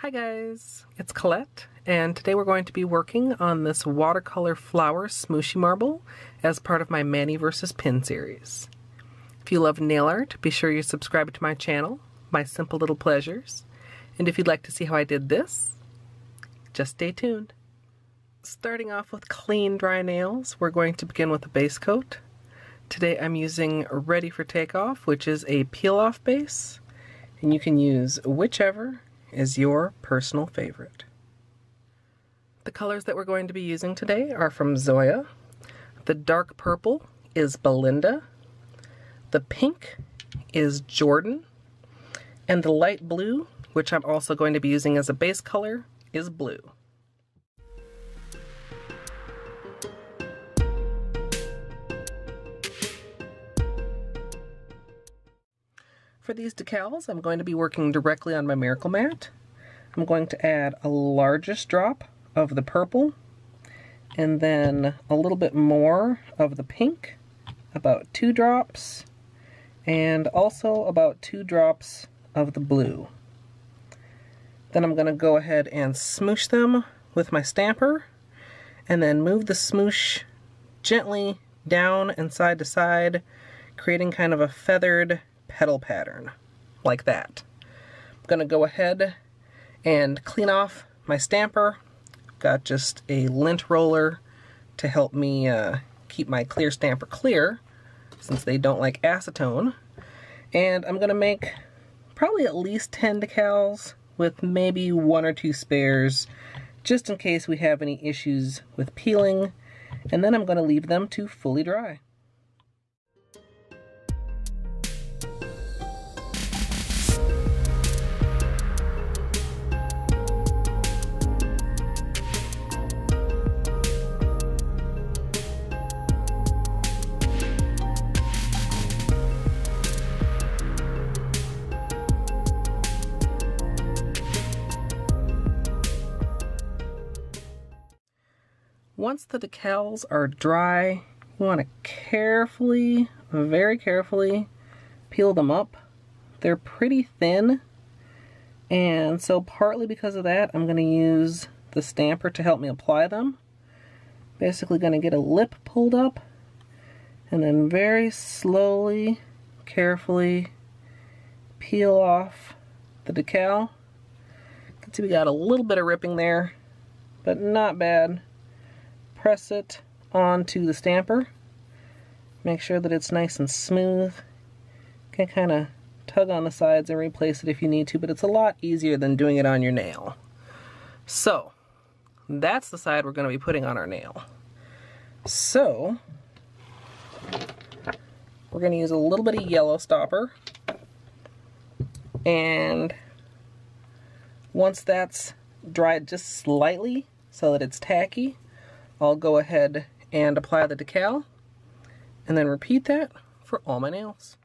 Hi guys, it's Colette, and today we're going to be working on this watercolor Flower Smooshy Marble as part of my Mani vs. Pin series. If you love nail art, be sure you subscribe to my channel, My Simple Little Pleasures, and if you'd like to see how I did this, just stay tuned. Starting off with clean dry nails, we're going to begin with a base coat. Today I'm using Ready for Takeoff, which is a peel-off base, and you can use whichever is your personal favorite. The colors that we're going to be using today are from Zoya. The dark purple is Belinda, the pink is Jordan, and the light blue, which I'm also going to be using as a base color, is blue. For these decals, I'm going to be working directly on my Miracle mat. I'm going to add a largest drop of the purple, and then a little bit more of the pink, about 2 drops, and also about 2 drops of the blue. Then I'm going to go ahead and smoosh them with my stamper, and then move the smoosh gently down and side to side, creating kind of a feathered petal pattern, like that. I'm going to go ahead and clean off my stamper. Got just a lint roller to help me keep my clear stamper clear, since they don't like acetone. And I'm going to make probably at least 10 decals with maybe 1 or 2 spares, just in case we have any issues with peeling, and then I'm going to leave them to fully dry. Once the decals are dry, you want to carefully, very carefully, peel them up. They're pretty thin, and so partly because of that, I'm going to use the stamper to help me apply them. Basically going to get a lip pulled up, and then very slowly, carefully peel off the decal. You can see we got a little bit of ripping there, but not bad. Press it onto the stamper. Make sure that it's nice and smooth. You can kind of tug on the sides and replace it if you need to, but it's a lot easier than doing it on your nail. So, that's the side we're going to be putting on our nail. So, we're going to use a little bit of yellow stopper. And once that's dried just slightly so that it's tacky, I'll go ahead and apply the decal, and then repeat that for all my nails.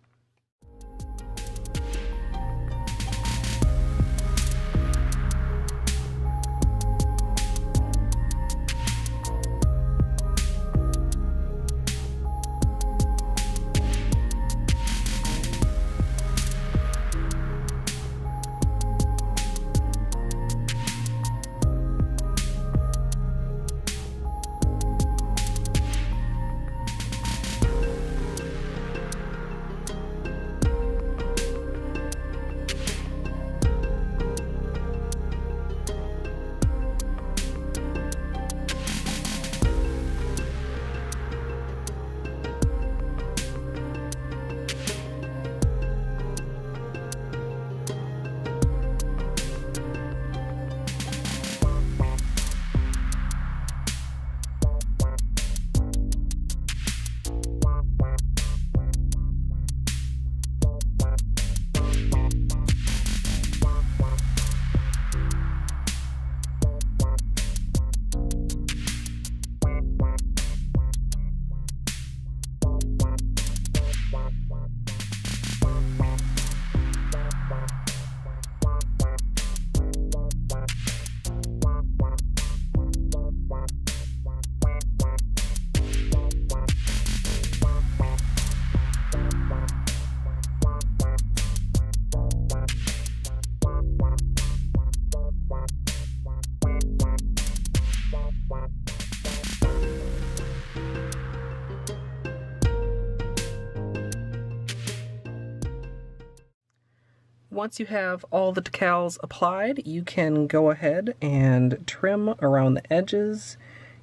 Once you have all the decals applied, you can go ahead and trim around the edges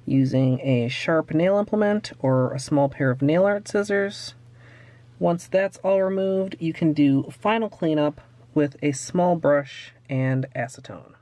using a sharp nail implement or a small pair of nail art scissors. Once that's all removed, you can do final cleanup with a small brush and acetone.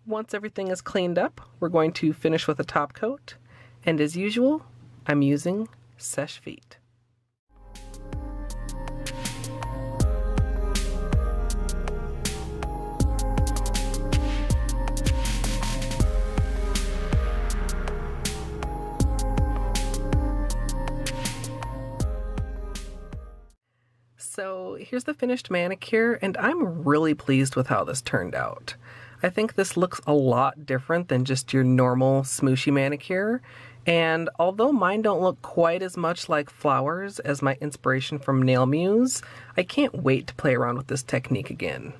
Once everything is cleaned up, we're going to finish with a top coat, and as usual, I'm using Seche Vite. So here's the finished manicure, and I'm really pleased with how this turned out. I think this looks a lot different than just your normal smooshy manicure, and although mine don't look quite as much like flowers as my inspiration from Nail Muse, I can't wait to play around with this technique again.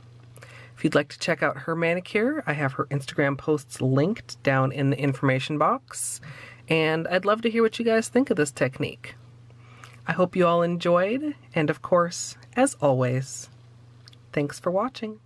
If you'd like to check out her manicure, I have her Instagram posts linked down in the information box, and I'd love to hear what you guys think of this technique. I hope you all enjoyed, and of course, as always, thanks for watching.